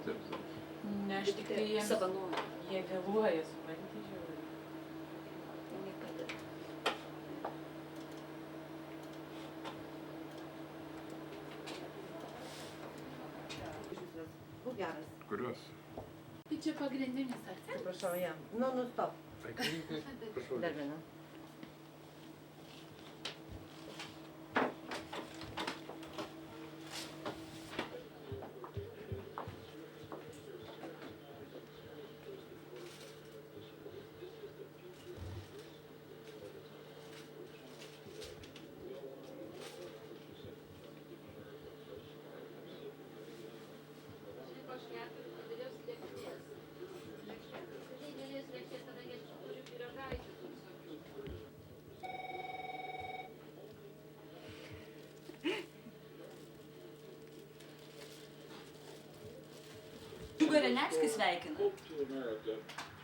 taip. Ne, aš tik tai jiems savanoriai. Jie vėluoja supranti, žiūrėjau. Niekada. Būk geras. Kurios? Tai čia pagrindinis akcentas. Prašau, jam. Nu, stop. Prašau. Dar vieną. Renevskis sveikina.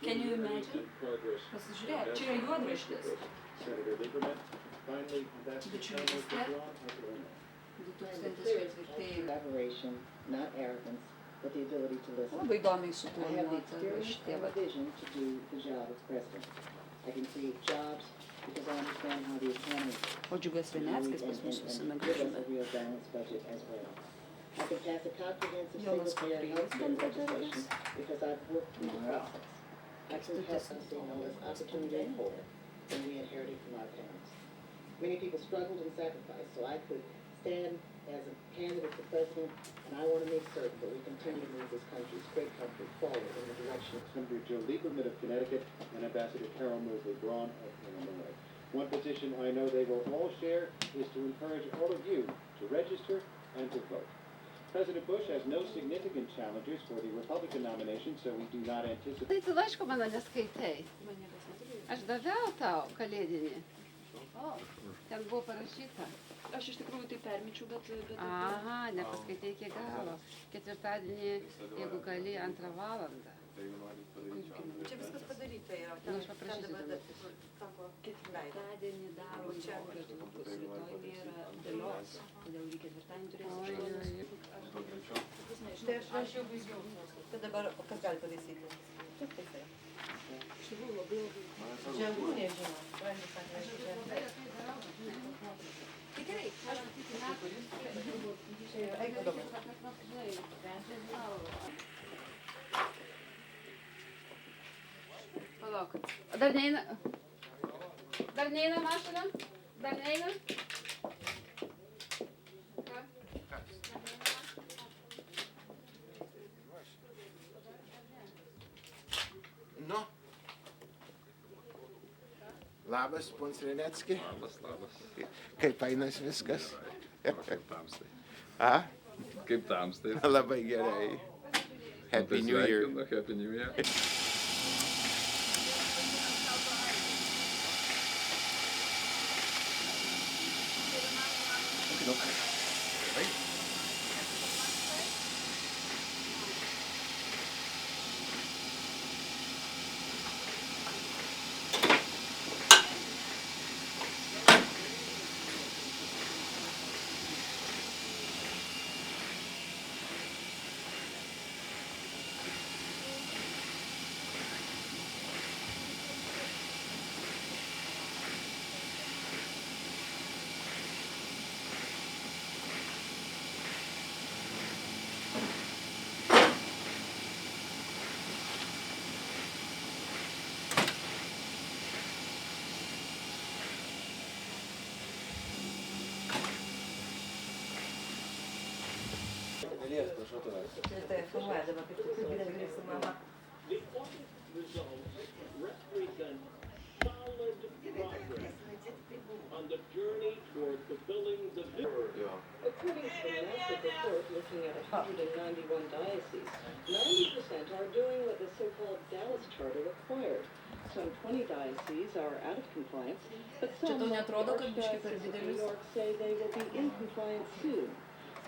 Can you imagine? Pasižiūrėk, čia yra juodraštis. Bičiulis tiek. 2004. Not arrogance, but the ability to listen. Labai įdomiai I have the suplanuota experience šitie and the vision to do the job of president. I can create jobs because I understand how the economy O Džiugas Renevskis pas mus visame give us gražume. a real balanced budget as well. I can pass a comprehensive Jonas single-payer Kaprys, health care kompiuteris. legislation because I've worked through the process. I can help us see this opportunity forward than we inherited from our parents. Many people struggled and sacrificed, so I could stand as a candidate for president, and I want to make certain that we continue to move this country's great country forward in the direction of Senator Joe Lieberman of Connecticut and Ambassador Carol Mosley Braun of Illinois. One position I know they will all share is to encourage all of you to register and to vote. President Bush has no significant challengers for the Republican nomination, so we do not anticipate. Tai tu laiško mano neskaitai. Aš daviau tau kalėdinį. Ten buvo parašyta. Aš iš tikrųjų tai permečiau, bet... Aha, nepaskaitai iki galo. Ketvirtadienį, jeigu gali, 2 valandą. Čia viskas padaryta yra. Nu, aš paprašysiu dabar. Sako, ketvirtadienį. Ketvirtadienį darom pokalbius, rytoj nėra dalios, todėl jį ketvirtadienį turėsi išklausyti. Aš jau baigiau. Tai dabar kas gali pataisyti? Kaip taisai? Ženklų nežinau. Tai gerai, aš Eik dabar. Palauk. Dar neina? Dar neina mašina? Dar neina? Ką? Nu. Labas, pons Renecki. Labas. Kaip einas viskas? Kaip tamstai. A? Kaip tamstai. Labai gerai. Happy New Year. Happy New Year. Tai filmuoja dabar, kaip tu didelį su mama. According to a massive report looking at 191 dioceses, 90% are doing what the so-called Dallas Charter required. Some 20 dioceses are out of compliance, but some, like the Archdiocese of New York, say they will be in compliance soon.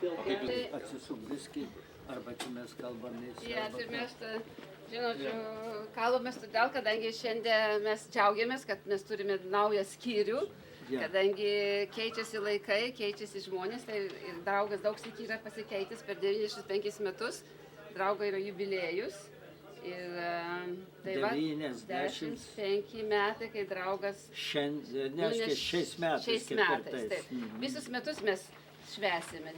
Bill Gates Atsisuk biskį, arba čia mes kalbamės. Tai mes, žinočiau, kalbamės todėl, kadangi šiandien mes džiaugiamės, kad mes turime naują skyrių, kadangi keičiasi laikai, keičiasi žmonės, tai draugas daug sykių yra pasikeitęs per 95 metus. draugo yra jubiliejus. Ir tai va, 95 metai, kai draugas... Šiais metais. Šiais metais, taip. Visus metus mes švęsime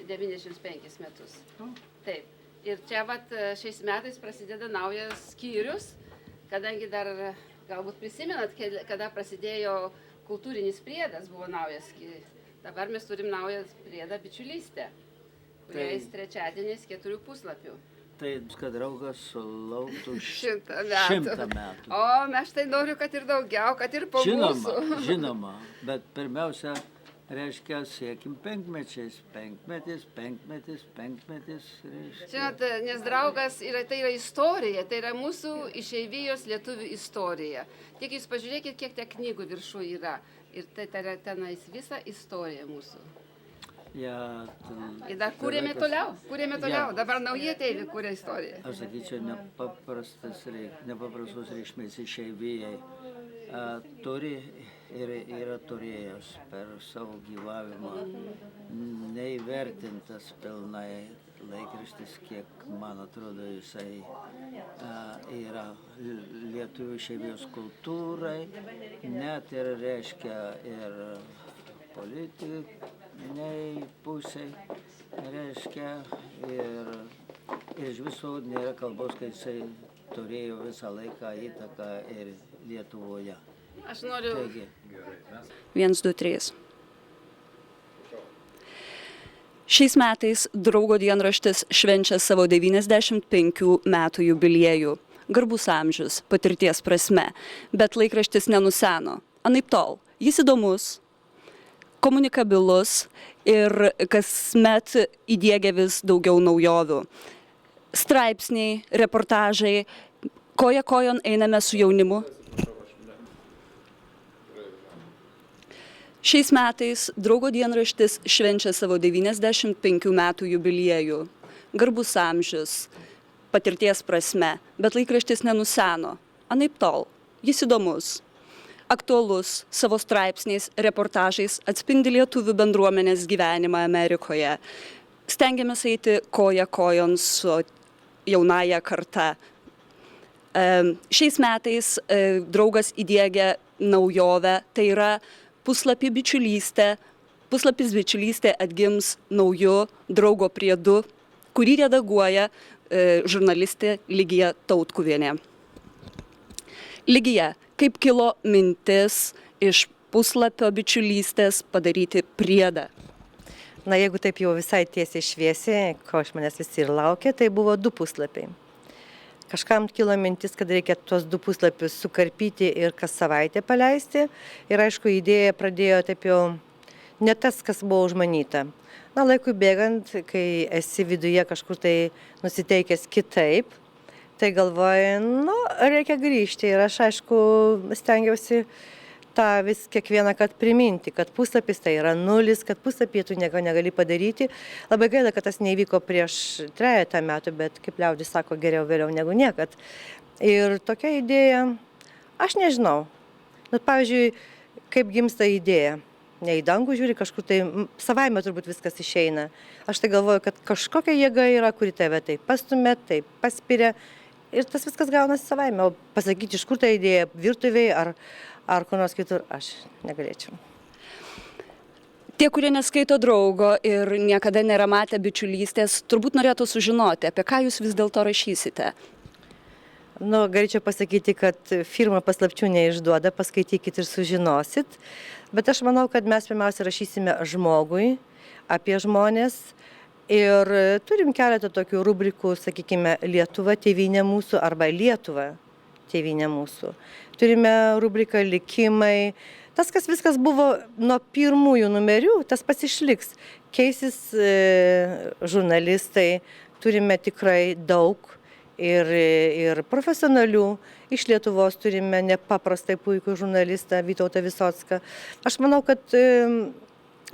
95 metus. Taip. Ir čia vat šiais metais prasideda naujas skyrius, kadangi dar galbūt prisimenat, kada prasidėjo kultūrinis priedas, buvo naujas skyrius. Dabar mes turim naują priedą bičiulystę, kuriais trečiadieniais 4 puslapių. Tai, kad draugas sulauktų 100 metų. O, mes tai noriu, kad ir daugiau, kad ir po mūsų. Žinoma, bet pirmiausia, reiškia, siekim 5 mečiais. 5 metis. Žinot, nes draugas tai yra istorija, tai yra mūsų išeivijos lietuvių istorija. Tik jūs pažiūrėkit, kiek te knygų viršų yra. Ir tai yra tenais visa istorija mūsų. Ir dar kūrėme toliau. Dabar nauji ateiviai kūrė istoriją. Aš sakyčiau, nepaprastos reikšmės išeivijai turi ir yra turėjęs per savo gyvavimą neįvertintas pilnai laikraštis, kiek, man atrodo, jisai yra lietuvių išeivijos kultūrai, net ir reiškia ir politiniai pusiai, reiškia, ir iš viso nėra kalbos, kad jisai turėjo visą laiką įtaką ir Lietuvoje. Aš noriu... 1, 2, 3. Šiais metais Draugo dienraštis švenčia savo 95 metų jubiliejų. Garbus amžius, patirties prasme, bet laikraštis nenuseno. Anaiptol, jis įdomus, komunikabilus ir kasmet įdiegia vis daugiau naujovių. Straipsniai, reportažai, koja kojon einame su jaunimu. Šiais metais Draugo dienraštis švenčia savo 95 metų jubiliejų. Garbus amžius, patirties prasme, bet laikraštis nenuseno. Anaiptol, jis įdomus, aktualus, savo straipsniais, reportažais atspindi lietuvių bendruomenės gyvenimą Amerikoje. Stengiamės eiti koja kojon su jaunaja karta. Šiais metais Draugas įdiegia naujovę, tai yra puslapis bičiulystė atgims nauju Draugo priedu, kurį redaguoja žurnalistė Ligija Tautkuvienė. Ligija, kaip kilo mintis iš puslapio bičiulystės padaryti priedą? Na, jeigu taip jau visai tiesiai šviesiai, ko iš manęs visi ir laukia, tai buvo 2 puslapiai. Kažkam kilo mintis, kad reikia tuos 2 puslapius sukarpyti ir kas savaitę paleisti. Ir aišku, idėja pradėjo taip jau ne tas, kas buvo užmanyta. Na, laikui bėgant, kai esi viduje kažkur tai nusiteikęs kitaip, tai galvoju, reikia grįžti. Ir aš, aišku, stengiausi tą vis kiekvieną kartą priminti, kad puslapis tai yra 0, kad puslapyje tu nieko negali padaryti. Labai gaila, kad tas neįvyko prieš 3 metų, bet kaip liaudis sako, geriau vėliau negu niekad. Ir tokia idėja, aš nežinau. Pavyzdžiui, kaip gimsta idėja. Ne į dangų žiūri, kažkur tai savaime turbūt viskas išeina. Aš tai galvoju, kad kažkokia jėga yra, kuri tave tai pastumė, tai paspiria. Ir tas viskas gaunasi savaime. O pasakyti, iš kur ta idėja, virtuvėje ar kur nors kitur, aš negalėčiau. Tie, kurie neskaito Draugo ir niekada nėra matę bičiulystės, turbūt norėtų sužinoti, apie ką jūs vis dėlto rašysite. Galėčiau pasakyti, kad firma paslapčių neišduoda, paskaitykit ir sužinosit. Bet aš manau, kad mes pirmiausia rašysime žmogui, apie žmonės. Ir turim keletą tokių rubrikų, sakykime, Lietuva, tėvynė mūsų arba Lietuva, tėvynė mūsų. Turime rubriką likimai. Tas, kas viskas buvo nuo pirmųjų numerių, tas pats išliks. Keisis žurnalistai, turime tikrai daug ir profesionalių. Iš Lietuvos turime nepaprastai puikų žurnalistą Vytautą Visocką. Aš manau, kad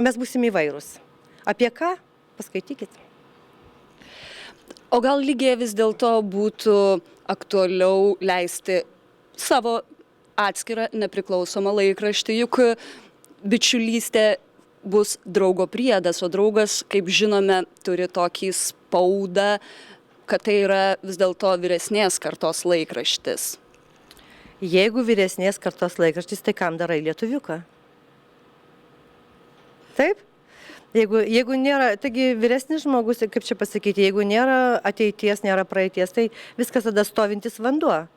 mes būsim įvairūs. Apie ką? Paskaitykit. O gal Ligija vis dėlto būtų aktualiau leisti savo atskirą nepriklausomą laikraštį, juk bičiulystė bus Draugo priedas, o Draugas, kaip žinome, turi tokį spaudą, kad tai yra vis dėlto vyresnės kartos laikraštis? Jeigu vyresnės kartos laikraštis, tai kam darai lietuviuką? Taip? Jeigu nėra, taigi vyresnis žmogus, kaip čia pasakyti, jeigu nėra ateities, nėra praeities, tai viskas tada stovintis vanduo.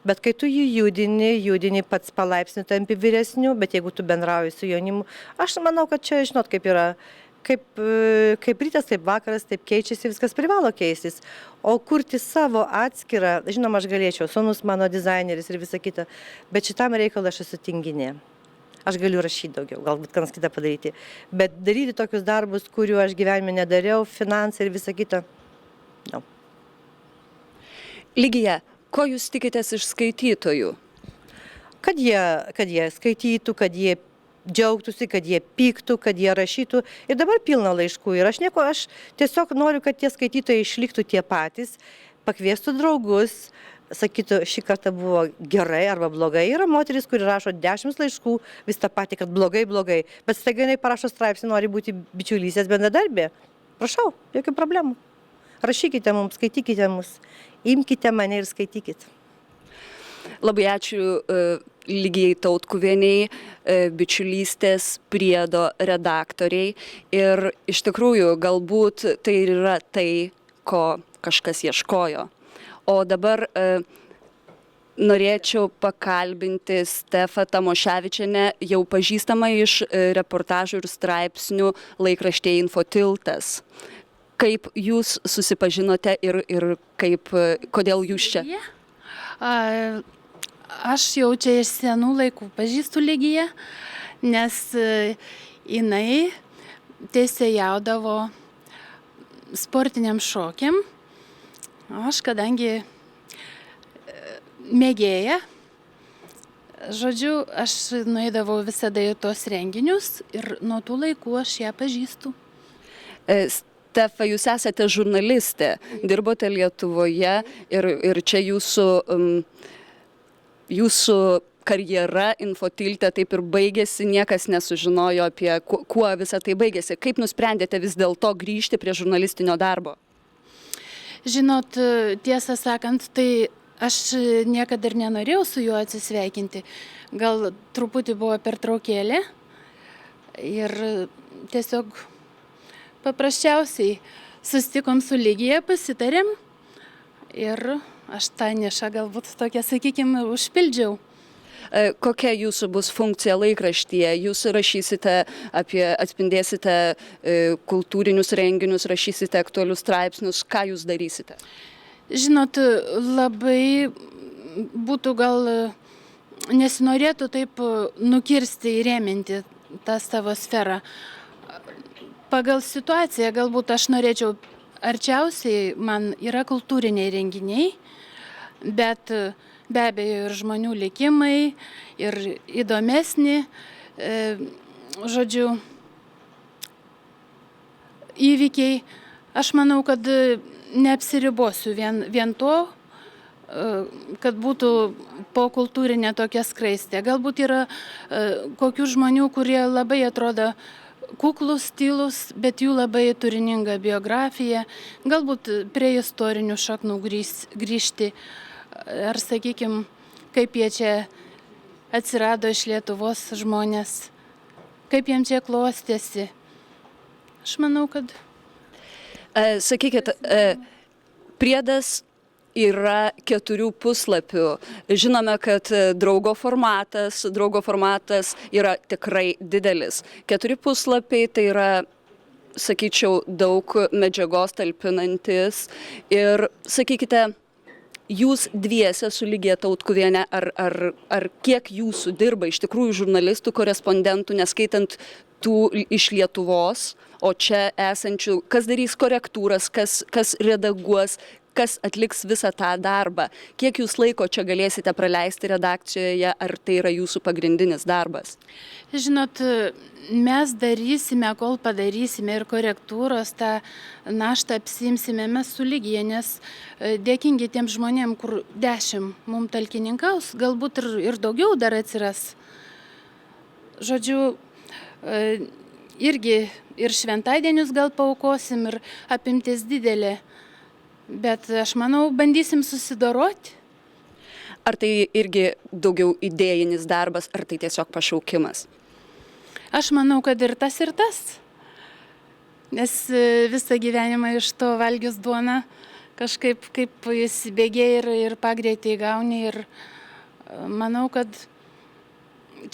Bet kai tu jį judini pats palaipsniui tampi vyresniu, bet jeigu tu bendrauji su jaunimu, aš manau, kad čia, žinot, kaip yra, kaip rytas, taip vakaras, taip keičiasi, viskas privalo keistis. O kurti savo atskirą, žinoma, aš galėčiau, sūnus mano dizaineris ir visa kita, bet šitam reikalui aš esu tinginė. Aš galiu rašyti daugiau, galbūt kas kitą padaryti. Bet daryti tokius darbus, kuriuo aš gyvenime nedariau, finansai ir visa kita, no. Ligija, ko jūs tikitės iš skaitytojų? Kad jie skaitytų, kad jie džiaugtųsi, kad jie pyktų, kad jie rašytų. Ir dabar pilna laiškų. Ir aš tiesiog noriu, kad tie skaitytojai išliktų tie patys, pakviestų draugus, sakytų, šį kartą buvo gerai arba blogai. Yra moteris, kuri rašo 10 laiškų, vis tą patį, kad blogai. Bet staiga jinai parašo straipsnį, nori būti bičiulystės bendradarbė. Prašau, jokių problemų. Rašykite mums, skaitykite mus, imkite mane ir skaitykite. Labai ačiū Ligijai Tautkuvienei, bičiulystės priedo redaktoriai. Ir iš tikrųjų galbūt tai yra tai, ko kažkas ieškojo. O dabar norėčiau pakalbinti Stefą Tamoševičienę, jau pažįstamą iš reportažų ir straipsnių laikraštyje Infotiltas. Kaip jūs susipažinote ir kodėl jūs čia? Aš jau čia iš senų laikų pažįstu Ligiją, nes jinai teisėjaudavo sportiniam šokiam. Aš kadangi mėgėja, žodžiu, aš nueidavau visada į tos renginius ir nuo tų laikų aš ją pažįstu. Stefa, jūs esate žurnalistė, dirbote Lietuvoje ir čia jūsų karjera Infotilte taip ir baigėsi, niekas nesužinojo apie kuo visą tai baigėsi. Kaip nusprendėte vis dėlto grįžti prie žurnalistinio darbo? Žinot, tiesą sakant, tai aš niekada ir nenorėjau su juo atsisveikinti. Gal truputį buvo pertraukėlė ir tiesiog paprasčiausiai susitikom su Ligija, pasitarėm ir aš tą nišą galbūt tokią, sakykime, užpildžiau. Kokia jūsų bus funkcija laikraštyje? Jūs rašysite atspindėsite kultūrinius renginius, rašysite aktualius straipsnius. Ką jūs darysite? Žinot, labai būtų gal nesinorėtų taip nukirsti, įrėminti tą savo sferą. Pagal situaciją galbūt aš norėčiau, arčiausiai man yra kultūriniai renginiai, bet be abejo ir žmonių likimai, ir įdomesni, žodžiu, įvykiai. Aš manau, kad neapsiribosiu vien to, kad būtų po kultūrinė tokia skraistė. Galbūt yra kokių žmonių, kurie labai atrodo kuklus, tylus, bet jų labai turininga biografija. Galbūt prie istorinių šaknų grįžti. Ar, sakykime, kaip jie čia atsirado iš Lietuvos žmonės, kaip jiems čia klostėsi. Aš manau, kad... Sakykit, priedas yra 4 puslapių. Žinome, kad draugo formatas yra tikrai didelis. 4 puslapiai tai yra, sakyčiau, daug medžiagos talpinantis. Ir sakykite, jūs dviese su Ligija Tautkuviene, ar kiek jūsų dirba iš tikrųjų žurnalistų, korespondentų, neskaitant tų iš Lietuvos, o čia esančių, kas darys korektūras, kas redaguos, kas atliks visą tą darbą. Kiek jūs laiko čia galėsite praleisti redakcijoje, ar tai yra jūsų pagrindinis darbas? Žinot, mes darysime, kol padarysime ir korektūros, tą naštą apsiimsime mes su Ligija, nes dėkingi tiem žmonėm, kur 10 mums talkininkaus, galbūt ir daugiau dar atsiras. Žodžiu, irgi ir šventadienius gal paaukosim, ir apimtis didelė. Bet aš manau, bandysim susidoroti. Ar tai irgi daugiau idėjinis darbas, ar tai tiesiog pašaukimas? Aš manau, kad ir tas, ir tas. Nes visą gyvenimą iš to valgius duoną kažkaip kaip įsibėgėjai ir pagreitį įgauni. Ir manau, kad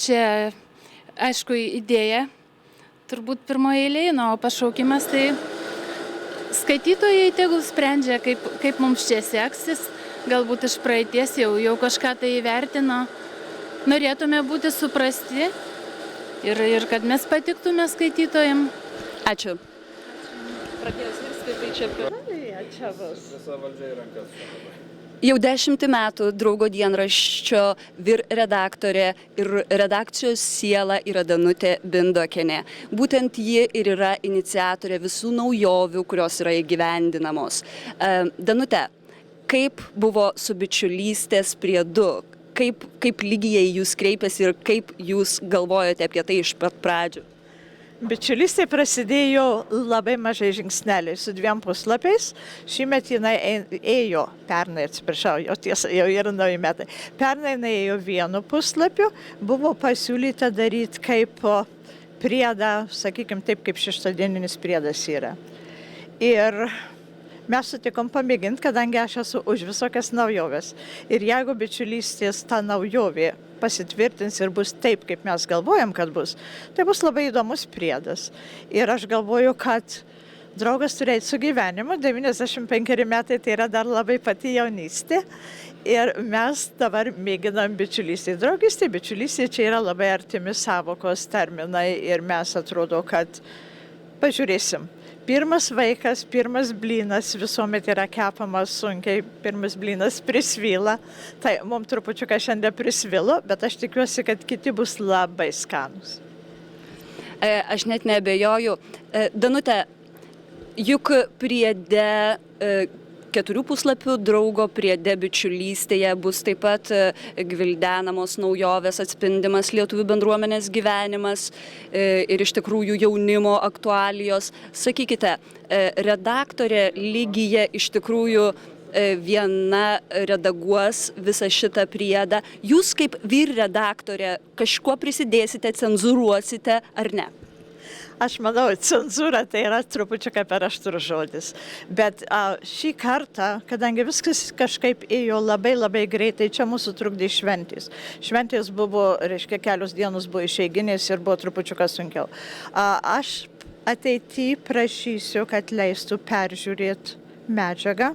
čia, aišku, idėja turbūt pirmoje eilėje, o pašaukimas tai skaitytojai tegul sprendžia, kaip mums čia seksis. Galbūt iš praeities jau kažką tai įvertino. Norėtume būti suprasti ir kad mes patiktume skaitytojam. Ačiū. Pradėjus virsti, tai čia Visa valdžia į rankas. Jau 10 metų Draugo dienraščio vyr redaktorė ir redakcijos siela yra Danutė Bindokienė. Būtent ji ir yra iniciatorė visų naujovių, kurios yra įgyvendinamos. Danute, kaip buvo su bičiulystės priedu? Kaip lygiai jūs kreipėsi ir kaip jūs galvojate apie tai iš pat pradžių? Bičiulystė prasidėjo labai mažai žingsneliai su 2 puslapiais. Šįmet jinai ėjo, pernai atsiprašau, jau yra nauji metai. Pernai jinai ėjo 1 puslapiu, buvo pasiūlyta daryti kaip priedą, sakykime taip, kaip 6-dieninis priedas yra. Ir mes sutikom pamėginti, kadangi aš esu už visokias naujoves. Ir jeigu bičiulystės ta naujovė pasitvirtins ir bus taip, kaip mes galvojam, kad bus, tai bus labai įdomus priedas. Ir aš galvoju, kad draugas turėti su gyvenimu, 95 metai tai yra dar labai pati jaunystė. Ir mes dabar mėginam bičiulystė. Draugystė, bičiulystė čia yra labai artimi savokos terminai ir mes atrodo, kad pažiūrėsim. Pirmas vaikas, pirmas blynas visuomet yra kepamas sunkiai, pirmas blynas prisvyla. Tai mums trupučiuką šiandien prisvilo, bet aš tikiuosi, kad kiti bus labai skanus. Aš net neabejoju. Danute, juk priede 4 puslapių Draugo priede bičiulystėje bus taip pat gvildenamos naujovės, atspindimas lietuvių bendruomenės gyvenimas ir iš tikrųjų jaunimo aktualijos. Sakykite, redaktorė Lygija iš tikrųjų viena redaguos visą šitą priedą. Jūs kaip vyr redaktorė kažkuo prisidėsite, cenzūruosite ar ne? Aš manau, cenzūra tai yra trupučiuką per aštrus žodis. Bet šį kartą, kadangi viskas kažkaip ėjo labai greitai, čia mūsų trukdė šventės. Šventės buvo, reiškia, kelios dienos buvo išeiginės ir buvo trupučiuką sunkiau. Aš ateityje prašysiu, kad leistų peržiūrėti medžiagą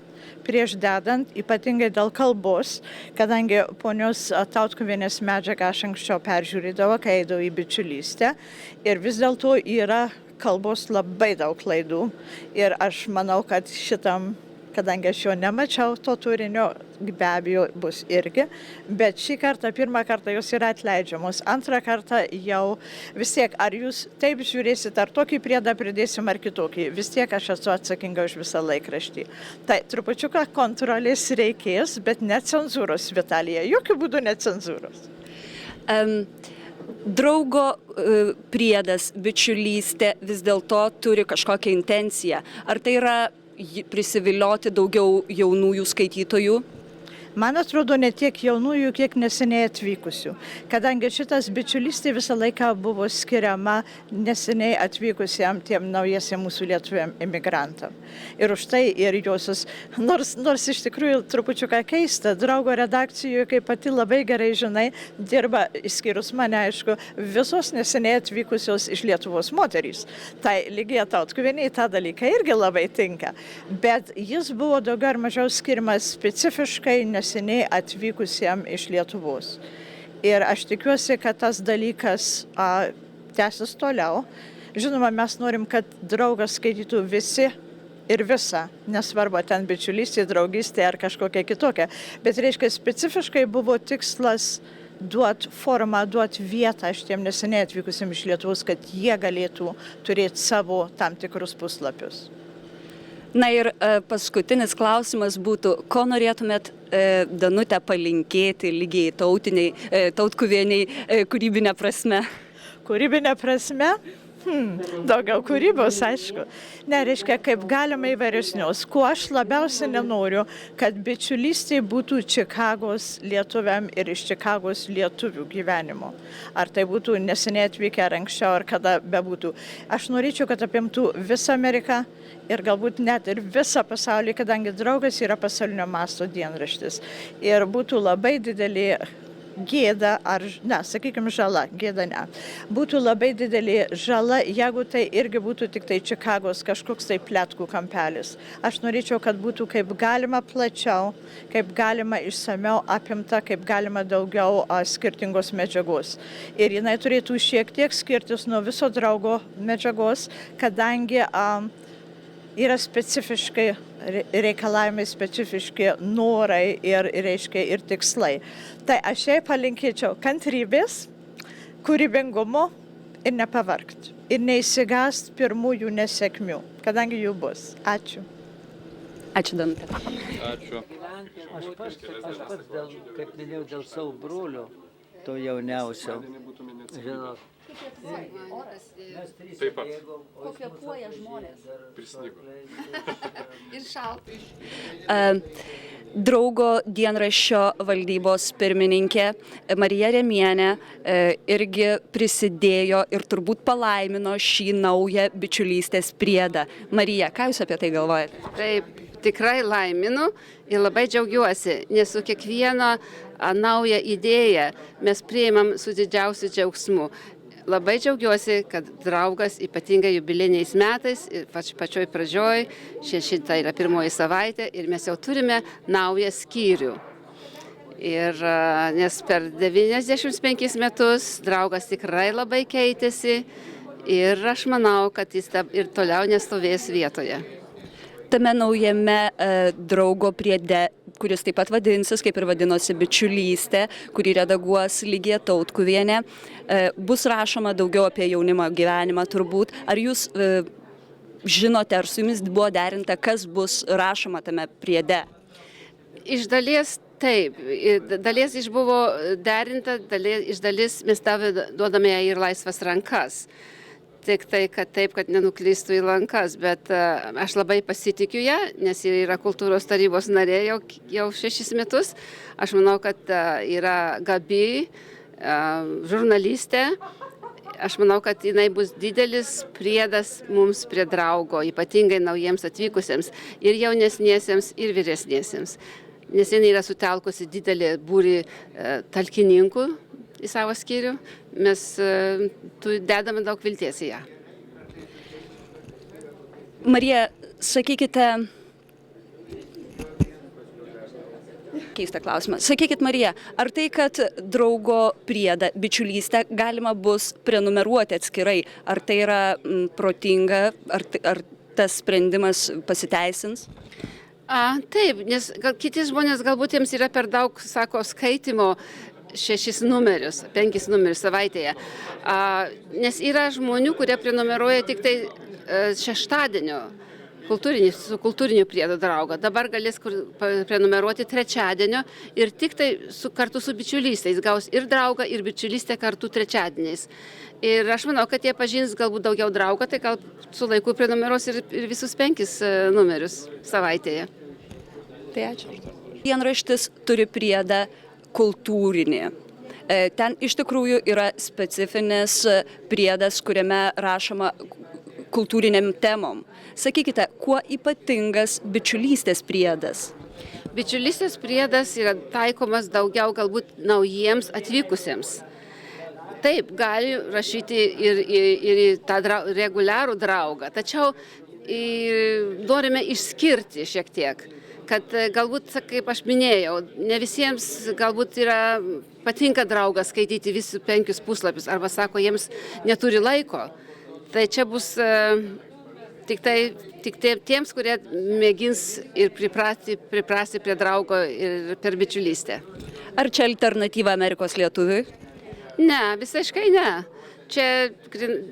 prieš dedant, ypatingai dėl kalbos, kadangi ponios Tautkuvienės medžiagą aš anksčiau peržiūrėdavo, kai eidavau į bičiulystę ir vis dėlto yra kalbos labai daug klaidų ir aš manau, kad šitam, kadangi aš jo nemačiau, to turinio be abejo bus irgi, bet šį kartą, pirmą kartą jos yra atleidžiamos, antrą kartą jau vis tiek, ar jūs taip žiūrėsit, ar tokį priedą pridėsim, ar kitokį, vis tiek aš esu atsakinga už visą laikraštį. Tai trupučiuką kontrolės reikės, bet ne cenzūros, Vitalija, jokių būdų ne cenzūros. Draugo priedas, bičiulystė vis dėlto turi kažkokią intenciją. Ar tai yra prisivilioti daugiau jaunųjų skaitytojų? Man atrodo, ne tiek jaunųjų, kiek neseniai atvykusių. Kadangi šitas bičiulystė visą laiką buvo skiriama neseniai atvykusiem tiem naujiesiem mūsų lietuviam emigrantam. Ir už tai ir josios, nors iš tikrųjų trupučiuką keista, Draugo redakcijoje, kaip pati labai gerai žinai, dirba, išskyrus mane, aišku, visos neseniai atvykusios iš Lietuvos moterys. Tai Lygija Tautkuvienė tą dalyką irgi labai tinka. Bet jis buvo daugiau ar mažiau skiriamas specifiškai neseniai atvykusiem iš Lietuvos. Ir aš tikiuosi, kad tas dalykas tęsis toliau. Žinoma, mes norim, kad Draugas skaitytų visi ir visą, nesvarbu, ten bičiulystė, draugystė ar kažkokia kitokia. Bet reiškia, specifiškai buvo tikslas duoti formą, duoti vietą šitiem neseniai atvykusiem iš Lietuvos, kad jie galėtų turėti savo tam tikrus puslapius. Na ir paskutinis klausimas būtų, ko norėtumėt Danutę palinkėti Lygiai Tautkuvieniai kūrybinė prasme? Kūrybinė prasme? Daugiau kūrybos, aišku. Nereiškia, kaip galima įvairesnios. Kuo aš labiausiai nenoriu, kad bičiulystė būtų Čikagos lietuviam ir iš Čikagos lietuvių gyvenimo. Ar tai būtų neseniai atvykę ar anksčiau, ar kada bebūtų. Aš norėčiau, kad apimtų visą Ameriką ir galbūt net ir visą pasaulį, kadangi Draugas yra pasaulinio masto dienraštis. Ir būtų labai didelį gėda, ar, ne, sakykime, žala, gėda ne. Būtų labai didelė žala, jeigu tai irgi būtų tik tai Čikagos kažkoks tai pletkų kampelis. Aš norėčiau, kad būtų kaip galima plačiau, kaip galima išsamiau apimta, kaip galima daugiau skirtingos medžiagos. Ir jinai turėtų šiek tiek skirtis nuo viso Draugo medžiagos, kadangi yra specifiškai reikalavimai, specifiški norai ir, reiškia, ir tikslai. Tai aš jai palinkėčiau kantrybės, kūrybingumo ir nepavargti. Ir neįsigąst pirmųjų nesėkmių, kadangi jų bus. Ačiū. Ačiū, Danute. Ačiū. Aš pats dėl, kaip minėjau, dėl savo brolio, to jauniausio. Žinot, Taip pat. Ko kvėpuoja žmonės? Prisnigo. Ir šalta. Draugo dienraščio valdybos pirmininkė Marija Remienė irgi prisidėjo ir turbūt palaimino šį naują bičiulystės priedą. Marija, ką Jūs apie tai galvojate? Taip, tikrai laiminu ir labai džiaugiuosi, nes su kiekviena nauja idėja mes priimam su didžiausiu džiaugsmu. Labai džiaugiuosi, kad Draugas ypatingai jubiliniais metais, pačioj pradžioj, šita yra pirmoji savaitė ir mes jau turime naują skyrių. Ir nes per 95 metus Draugas tikrai labai keitėsi ir aš manau, kad jis ir toliau nestovės vietoje. Tame naujame Draugo priede, kuris taip pat vadinsis, kaip ir vadinosi Bičiulystė, kurį redaguos Ligija Tautkuvienė, bus rašoma daugiau apie jaunimo gyvenimą turbūt. Ar Jūs žinote, ar su Jumis buvo derinta, kas bus rašoma tame priede? Iš dalies taip, dalies buvo derinta, iš dalies mes duodame ir laisvas rankas. Tik tai, kad taip, kad nenuklystų į lankas, bet aš labai pasitikiu ją, nes ji yra kultūros tarybos narė jau 6 metus. Aš manau, kad yra gabi žurnalistė. Aš manau, kad jinai bus didelis priedas mums prie Draugo, ypatingai naujiems atvykusiems, ir jaunesniesiems, ir vyresniesiems. Nes jinai yra sutelkusi didelį būrį talkininkų į savo skyrių, mes dedame daug vilties į ją. Marija, sakykite, keistą klausimą. Sakykit, Marija, ar tai, kad Draugo priedą Bičiulystę galima bus prenumeruoti atskirai, ar tai yra protinga, ar tas sprendimas pasiteisins? Taip, nes kiti žmonės galbūt jiems yra per daug, sako, skaitimo 6 numerius, 5 numerius savaitėje. Nes yra žmonių, kurie prenumeruoja tik tai šeštadienio su kultūriniu priedu Draugą. Dabar galės prenumeruoti trečiadienio ir tik tai kartu su Bičiulystė. Jis gaus ir Draugą, ir Bičiulystę kartu trečiadieniais. Ir aš manau, kad jie pažins galbūt daugiau Draugą, tai gal su laiku prenumeruos ir visus 5 numerius savaitėje. Tai ačiū. Dienraštis turi priedą kultūrinį. Ten iš tikrųjų yra specifinis priedas, kuriame rašoma kultūriniam temom. Sakykite, kuo ypatingas Bičiulystės priedas? Bičiulystės priedas yra taikomas daugiau galbūt naujiems atvykusiems. Taip, gali rašyti ir į tą reguliarų Draugą, tačiau norime išskirti šiek tiek. Kad galbūt, kaip aš minėjau, ne visiems galbūt patinka Draugas skaityti visus 5 puslapius, arba sako, jiems neturi laiko. Tai čia bus tik tiems, kurie mėgins ir priprasti prie Draugo ir per Bičiulystę. Ar čia alternatyva Amerikos lietuviui? Ne, visiškai ne. Čia,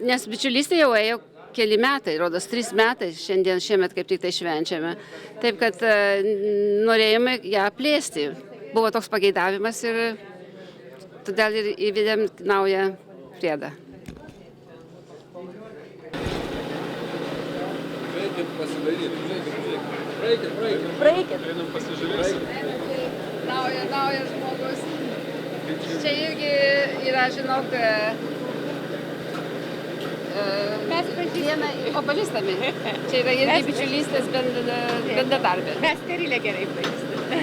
nes Bičiulystė jau ėjo keli metai, rodos 3 metai, šiemet kaip tik tai švenčiame. Taip, kad norėjome ją plėsti. Buvo toks pageidavimas ir todėl ir įvedėm naują priedą. Eikit pasidaryti, žiūrėkit. Praeikit. Praeikit. Einam pasižiūrėsim. Naujas žmogus. Čia irgi yra, žinok, o pažįstami. Čia yra irgi bičiulystės bendradarbė. Mes Terilę gerai pažįstame.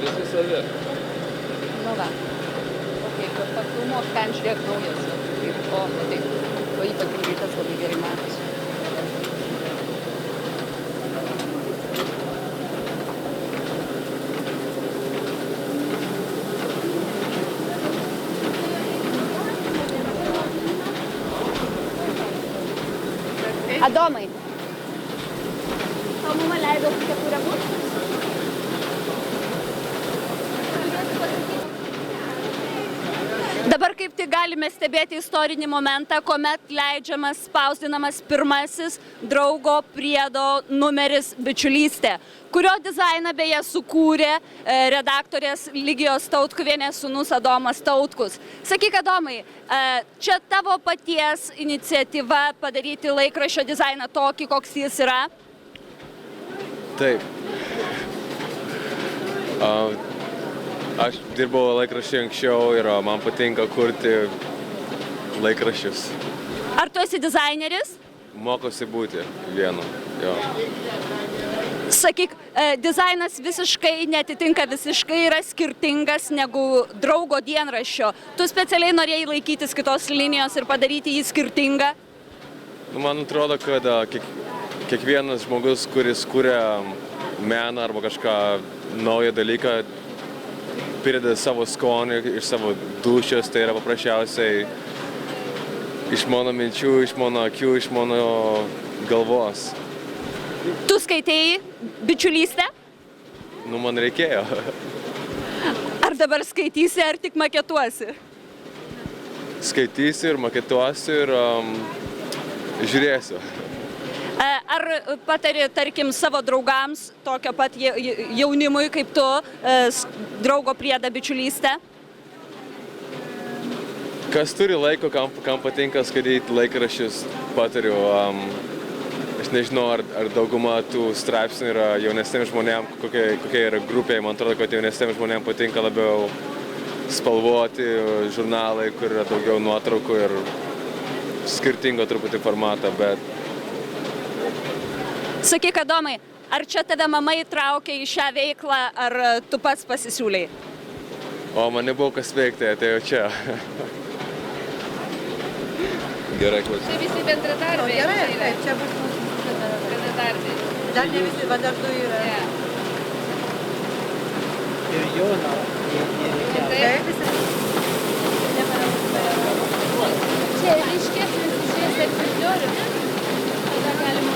Visi savi. Nu va. Okay, pafilmuok ten žiūrėk naujas. O, tai. O ypatingai tas labai gerai matosi. Adomai, tau mama leido kepurę būt? Dabar kaip tik galime stebėti istorinį momentą, kuomet leidžiamas spausdinamas pirmasis draugo priedo numeris Bičiulystė, kurio dizainą beje sukūrė redaktorės Ligijos Tautkuvienės sūnus Adomas Tautkus. Sakyk, Adomai, čia tavo paties iniciatyva padaryti laikraščio dizainą tokį, koks jis yra? Taip. Aš dirbau laikraščiai anksčiau ir man patinka kurti laikraščius. Ar tu esi dizaineris? Mokosi būti vienu. Jo. Sakyk, dizainas visiškai netitinka, visiškai yra skirtingas negu draugo dienraščio. Tu specialiai norėjai laikytis kitos linijos ir padaryti jį skirtingą? Man atrodo, kad kiekvienas žmogus, kuris kuria meną arba kažką naują dalyką, prideda savo skonį iš savo dūšios, tai yra paprasčiausiai iš mano minčių, iš mano akių, iš mano galvos. Tu skaitėjai Bičiulystę? Nu, man reikėjo. Ar dabar skaitysi, ar tik maketuosi? Skaitysiu ir maketuosiu ir žiūrėsiu. Ar patari, tarkim, savo draugams, tokio pat jaunimui kaip tu, draugo priedą Bičiulystę? Kas turi laiko, kam patinka skaityti laikraščius, patariu. Aš nežinau, ar dauguma tų straipsnių yra jaunesniems žmonėms, kokia yra grupė. Man atrodo, kad jaunesniems žmonėms patinka labiau spalvoti žurnalai, kur yra daugiau nuotraukų ir skirtingo truputį formatą, bet... Sakyk, Adomai, ar čia tave mama įtraukė į šią veiklą, ar tu pats pasisiūlei? O, man nebuvo kas veikti, atėjau čia. Gerai, klausyk. Čia visi bendradarbiai. Gerai, taip, čia bus mūsų bendradarbiai. Dar ne visi, va dar du yra. Ir Jono. Taip, visi. Čia ryškesnis išės egzempliorius. Tada galima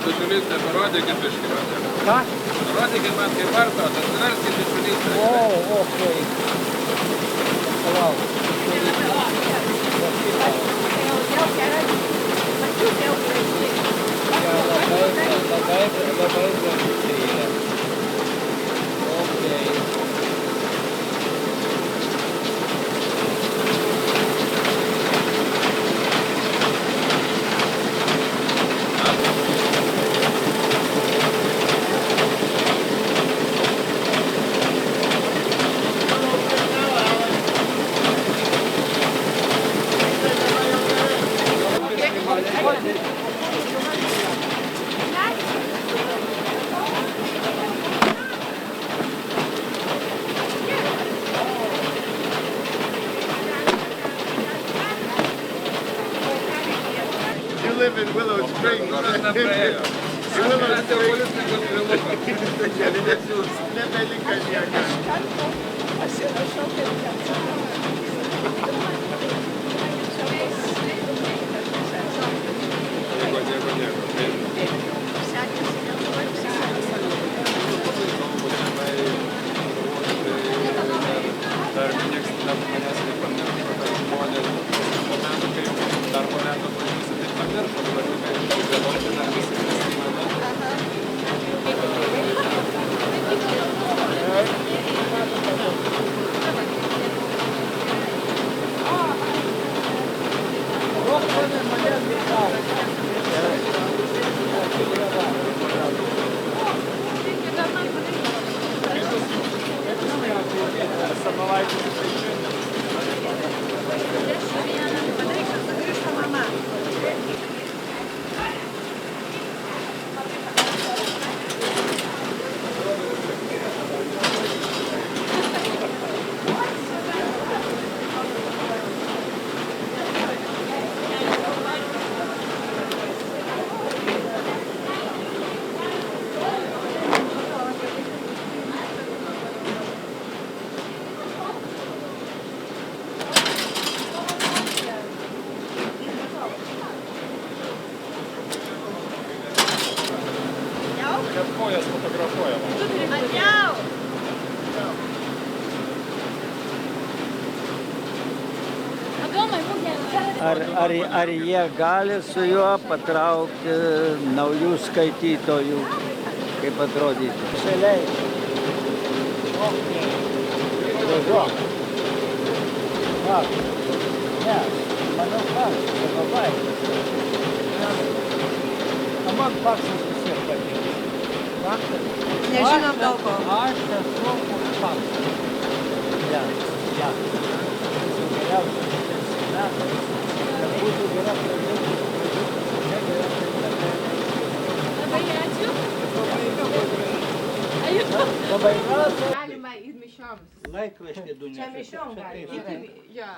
Bičiulystę parodykit biškį man. Ką? Parodykit man kaip vartot, atsiverskit bičiulystę. O, okei. Palauk. Labai graži yra. Okei. live in Willow Springs. Nebelinka nieko. Dar ar jie gali su juo patraukti naujų skaitytojų, kaip atrodyti. Gražu. Ne, manau, labai. Man faksas vis tiek patinka. Nežinom dėl ko. Aš esu už faksą. Ja. Geriausias metais, kad būtų gera pradėti. Labai ačiū. Labai gražu. Galima ir mišioms. Laikraštį du Čia mišiom galima. Jo.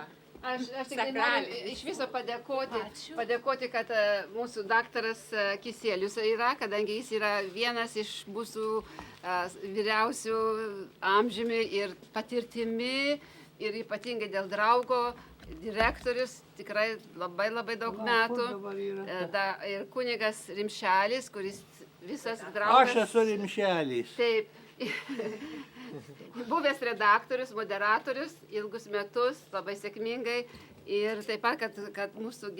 Aš tik noriu iš viso padėkoti, kad mūsų daktaras Kisielius yra, kadangi jis yra vienas iš mūsų vyriausių amžiumi ir patirtimi ir ypatingai dėl draugo direktorius, tikrai labai daug metų. Ir kunigas Rimšelis, kuris visas draugas. Aš esu Rimšelis. Taip. Buvęs redaktorius, moderatorius ilgus metus, labai sėkmingai. Ir taip pat, kad mūsų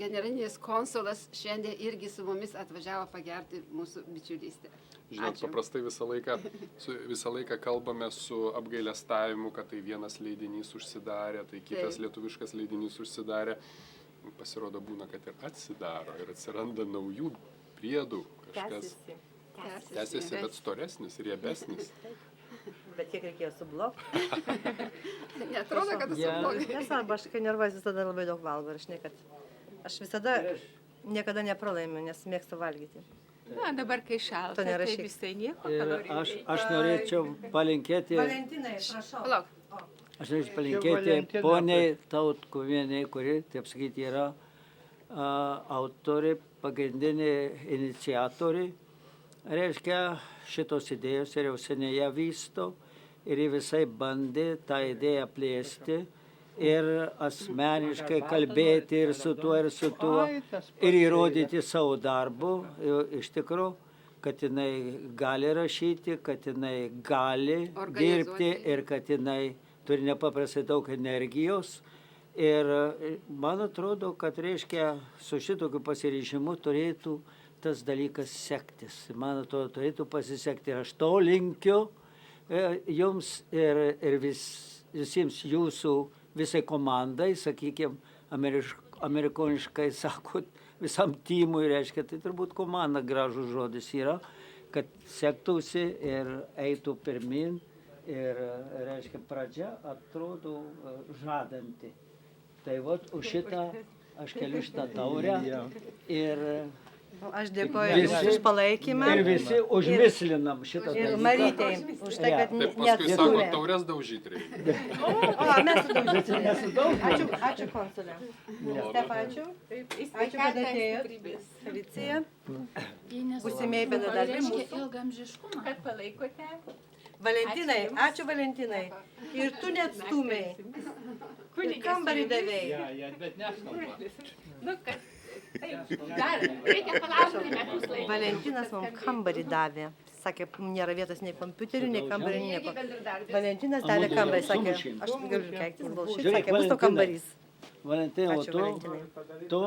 generalinis konsulas šiandien irgi su mumis atvažiavo pagerti mūsų bičiulystę. Žinot, paprastai visą laiką kalbame su apgailestavimu, kad tai vienas leidinys užsidarė, tai kitas lietuviškas leidinys užsidarė. Pasirodo būna, kad ir atsidaro ir atsiranda naujų priedų, kažkas tęsiasi, bet storesnis, riebesnis. Bet kiek reikėjo sublokti? Neatrodo, kad sublokti. Nesvarbu, aš kai nervuojuosi visada labai daug valgau ir aš visada niekada nepralaimiu, nes mėgstu valgyti. Na, dabar kai šalta, tai visai nieko. Aš norėčiau palinkėti... Valentinai, prašau. Palauk. Aš norėčiau palinkėti poniai Tautkuvienei, kuri, taip sakyti, yra autorė, pagrindinė iniciatorė. Reiškia, šitos idėjos ir jau seniai ją vysto ir jie visai bandė tą idėją plėsti ir asmeniškai kalbėti ir su tuo ir įrodyti savo darbu, iš tikrųjų, kad jinai gali rašyti, kad jinai gali dirbti ir kad jinai turi nepaprastai daug energijos. Ir man atrodo, kad reiškia, su šitokiu pasiryžimu turėtų tas dalykas sektis. Man atrodo, turėtų pasisekti. Ir aš to linkiu jums ir visiems jūsų visai komandai, sakykime, amerikoniškai sakot, visam timui, reiškia, tai turbūt komanda gražus žodis yra, kad sektųsi ir eitų pirmin ir, reiškia, pradžia atrodo žadanti. Tai vat, už šitą aš keliu šitą taurę ir aš dėkoju už palaikymą. Ir visi užmislinam šitą dalyką. Ir Marytei už tai, kad Taip, paskui sako, taurės daužyti reikia. Mes sudaužyti. Ačiū konsulė. Stef, ačiū. Ačiū, kad atėjot. Felicija. Būsimieji bendradarbiai mūsų. Ilgamžiškumą. Kad palaikote. Valentinai, ačiū Valentinai. Ir tu net stumiai. Ir kambarį davėjai. Bet neskamba. Nu, kad dar reikia palaukti metus laiko. Valentinas mums kambarį davė. Sakė, nėra vietos nei kompiuterių, nei kambarį, nieko. Valentinas davė kambarį, sakė, aš galiu keiktis balšit, sakė, bus to kambarys. Valentinai, tu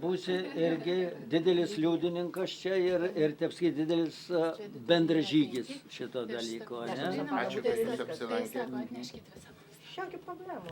būsi irgi didelis liudininkas čia ir taip sakyti, didelis bendražygis šito dalyko, ne? Ačiū, kad jūs apsilankėte. Šiokių problemų.